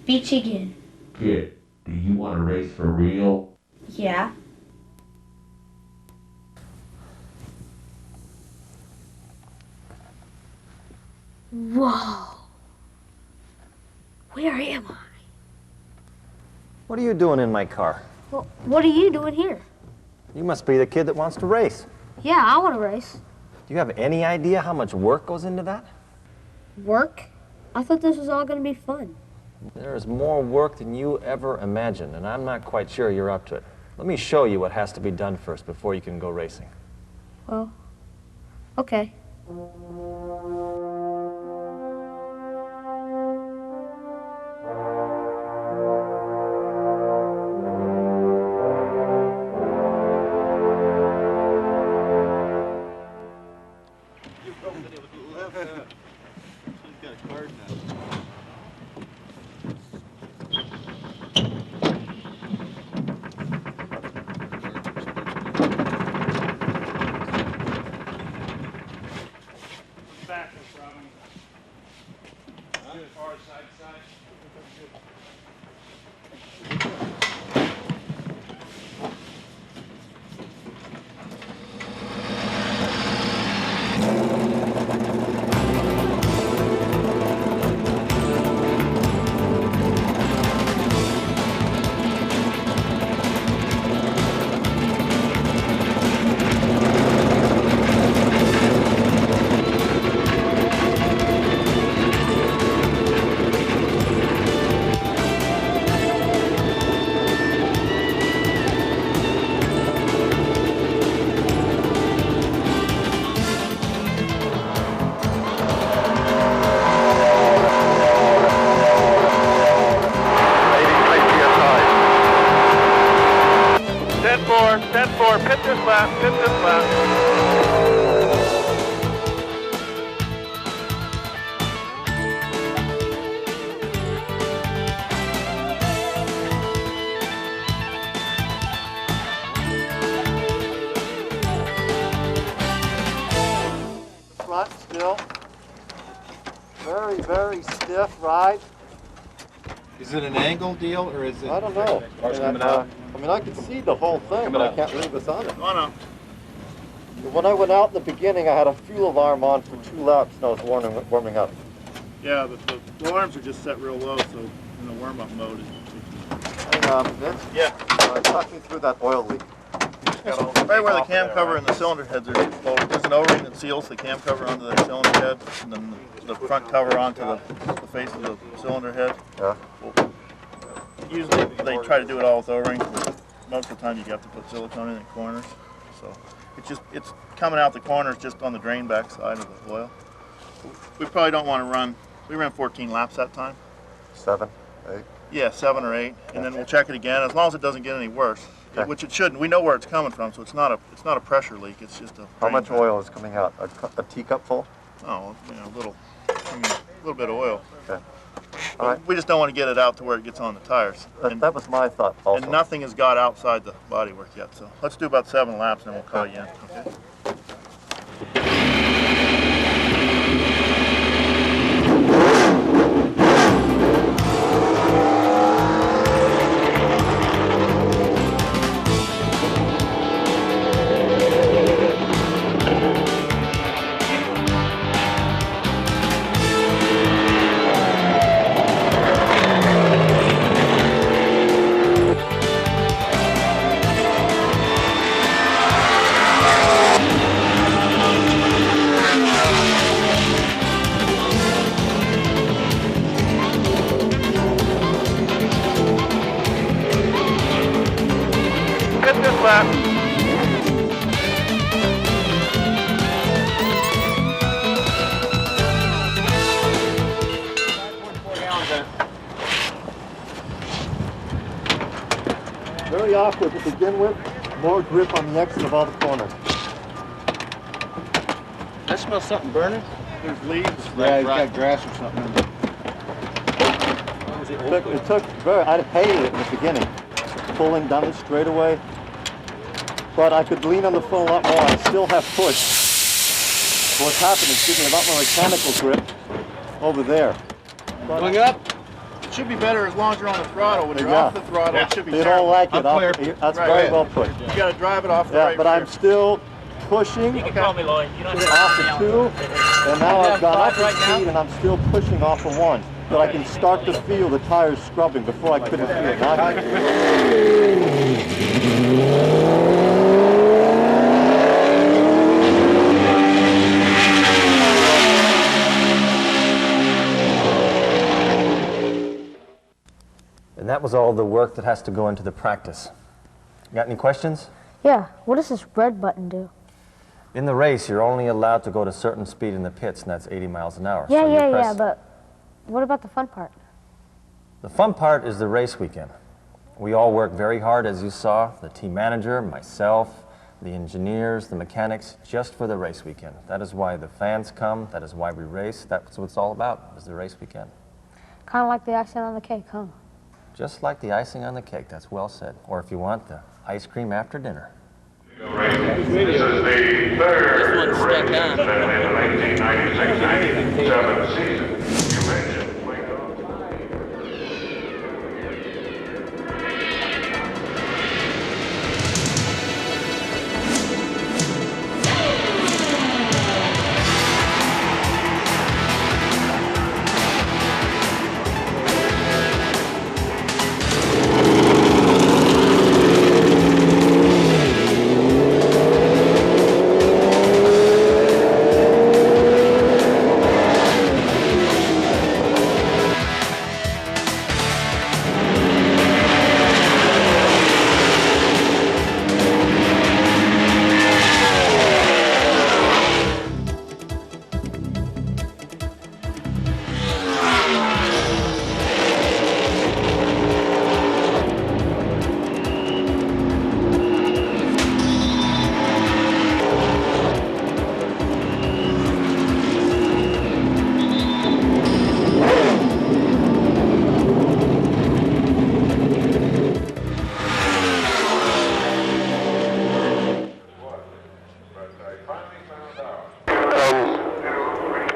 Beach again. Kid, do you want to race for real? Yeah. Whoa. Where am I? What are you doing in my car? Well, what are you doing here? You must be the kid that wants to race. Yeah, I want to race. Do you have any idea how much work goes into that? Work? I thought this was all going to be fun. There is more work than you ever imagined, and I'm not quite sure you're up to it. Let me show you what has to be done first before you can go racing. Well, okay. Pit this lap, pit this lap. Front still. Very, very stiff ride. Is it an angle deal or is it? I don't know. I mean, I can see the whole thing, but I can't leave this on it. On up. When I went out in the beginning, I had a fuel alarm on for 2 laps and I was warming up. Yeah, the alarms are just set real low, so in the warm-up mode. Hey, Vince? Yeah. Talk me through that oil leak. Right where the cam cover and the cylinder heads are, there's an O-ring that seals the cam cover onto the cylinder head, and then the front cover onto the face of the cylinder head. Yeah. Usually they try to do it all with O-rings, but most of the time you have to put silicone in the corners. So it's coming out the corners just on the drain back side of the oil. We probably don't want to run, we ran 14 laps that time. 7, 8? Yeah, 7 or 8, and then we'll check it again, as long as it doesn't get any worse, which it shouldn't. We know where it's coming from, so it's not a pressure leak, it's just a How much back. oil is coming out? A teacup full? Oh, you know, a little bit of oil. Okay. All right. We just don't want to get it out to where it gets on the tires. That was my thought also. And nothing has got outside the bodywork yet, so let's do about 7 laps and then we'll call you in, okay? Lap. Very awkward to begin with. More grip on the exit of all the corners. I smell something burning. There's leaves. Yeah, it's got grass or something in it. It took I hated it in the beginning. Pulling down the straightaway. But I could lean on the phone a lot more and still have push. What's happened is giving me a lot more mechanical grip over there. Going up. should be better as long as you're on the throttle. When you're Yeah. off the throttle, it should be They don't terrible. like it. I'm clear. That's Right. very well put. You got to drive it off the Yeah, right but rear. I'm still pushing off of 2, and now I've gone up in speed, and I'm still pushing off of 1. But I can start to feel the tires scrubbing before I couldn't feel it. Now I can- And that was all the work that has to go into the practice. Got any questions? Yeah, what does this red button do? In the race, you're only allowed to go to a certain speed in the pits, and that's 80 miles an hour. Yeah, So you yeah, press- yeah, but what about the fun part? The fun part is the race weekend. We all work very hard, as you saw, the team manager, myself, the engineers, the mechanics, just for the race weekend. That is why the fans come, that is why we race, that's what it's all about, is the race weekend. Kind of like the icing on the cake, huh? Just like the icing on the cake, that's well said. Or if you want, the ice cream after dinner. This is the third race in the 1996-97 season. You mentioned Waco.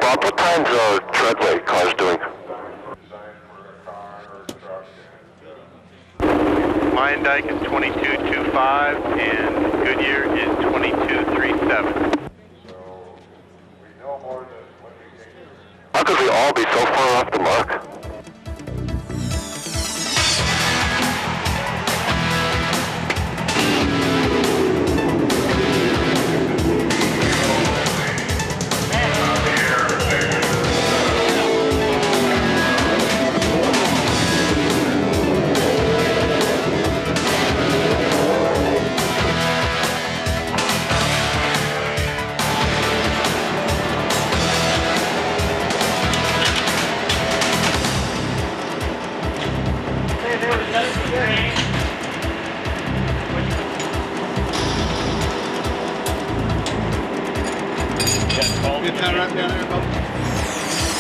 Bob, what times are Treadway cars doing? Lyondike is 22.25 and Goodyear is 22.37. How could we all be so far off the mark? You turn right down there, Bob.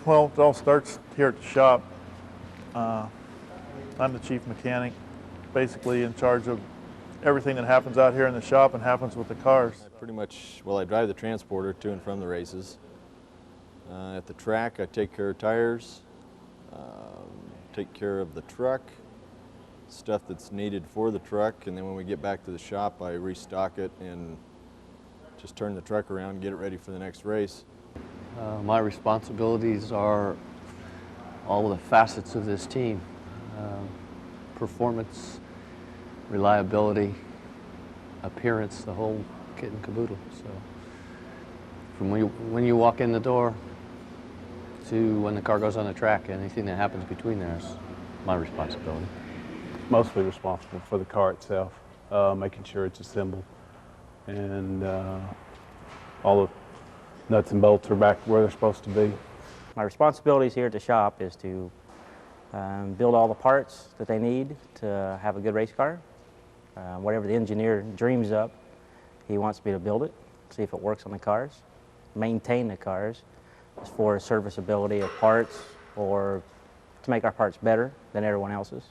Well, it all starts here at the shop. I'm the chief mechanic, basically in charge of everything that happens out here in the shop and happens with the cars. pretty much, well, I drive the transporter to and from the races. At the track, I take care of tires, take care of the truck, stuff that's needed for the truck, and then when we get back to the shop, I restock it and just turn the truck around and get it ready for the next race. My responsibilities are all of the facets of this team. Performance, reliability, appearance, the whole kit and caboodle. So from when you walk in the door to when the car goes on the track, anything that happens between there is my responsibility. Mostly responsible for the car itself, making sure it's assembled, and all the nuts and bolts are back where they're supposed to be. My responsibilities here at the shop is to build all the parts that they need to have a good race car. Whatever the engineer dreams up, he wants me to build it, see if it works on the cars, maintain the cars as far as serviceability of parts or to make our parts better than everyone else's.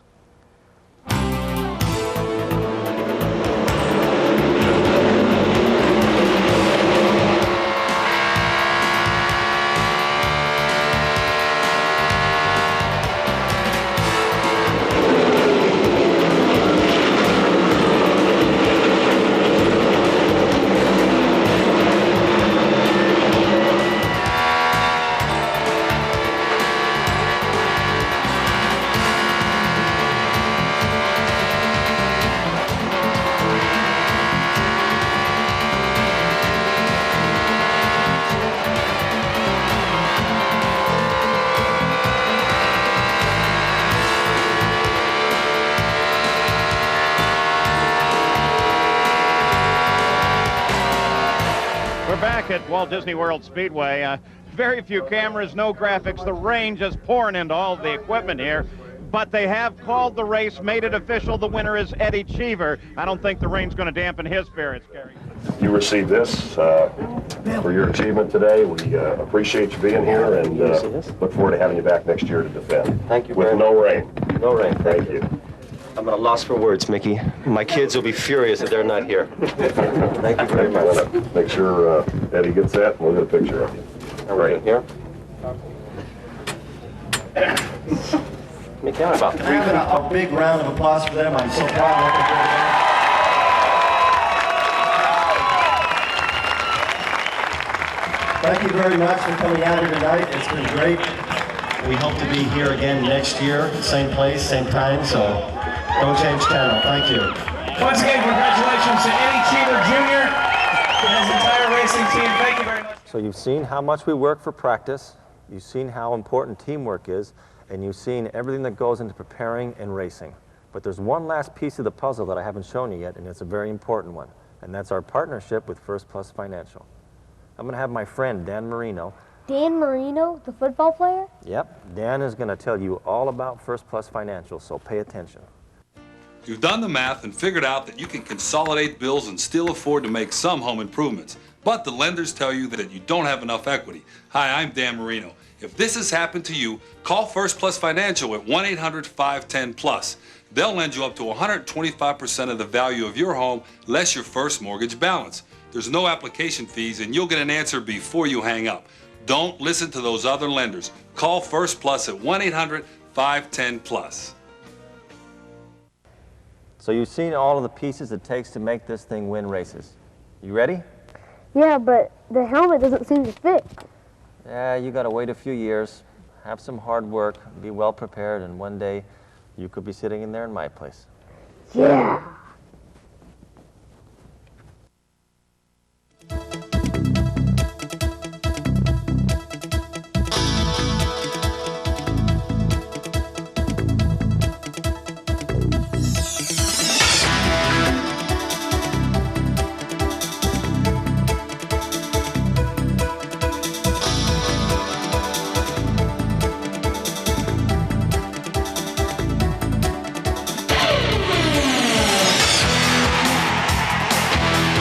Back at Walt Disney World Speedway. Very few cameras, no graphics. The rain just pouring into all of the equipment here. But they have called the race, made it official. The winner is Eddie Cheever. I don't think the rain's going to dampen his spirits, Gary. You received this for your achievement today. We appreciate you being here and look forward to having you back next year to defend. Thank you. With no rain. No rain. Thank you. I'm at a loss for words, Mickey. My kids will be furious if they're not here. Thank you very much. Make sure Eddie gets that, and we'll get a picture of you. All right, here. Mickey, how about Can I have a big round of applause for them? I'm so proud of them. Thank you very much for coming out here tonight. It's been great. We hope to be here again next year, same place, same time, so don't change channel. Thank you. Once again, congratulations to Eddie Cheever Jr. and his entire racing team. Thank you very much. So you've seen how much we work for practice, you've seen how important teamwork is, and you've seen everything that goes into preparing and racing. But there's one last piece of the puzzle that I haven't shown you yet, and it's a very important one, and that's our partnership with First Plus Financial. I'm going to have my friend Dan Marino. Dan Marino, the football player? Yep, Dan is going to tell you all about First Plus Financial, so pay attention. You've done the math and figured out that you can consolidate bills and still afford to make some home improvements. But the lenders tell you that you don't have enough equity. Hi, I'm Dan Marino. If this has happened to you, call First Plus Financial at 1-800-510-PLUS. They'll lend you up to 125% of the value of your home, less your first mortgage balance. There's no application fees, and you'll get an answer before you hang up. Don't listen to those other lenders. Call First Plus at 1-800-510-PLUS. So you've seen all of the pieces it takes to make this thing win races. You ready? Yeah, but the helmet doesn't seem to fit. Yeah, you got to wait a few years, have some hard work, be well prepared, and one day you could be sitting in there in my place. Yeah.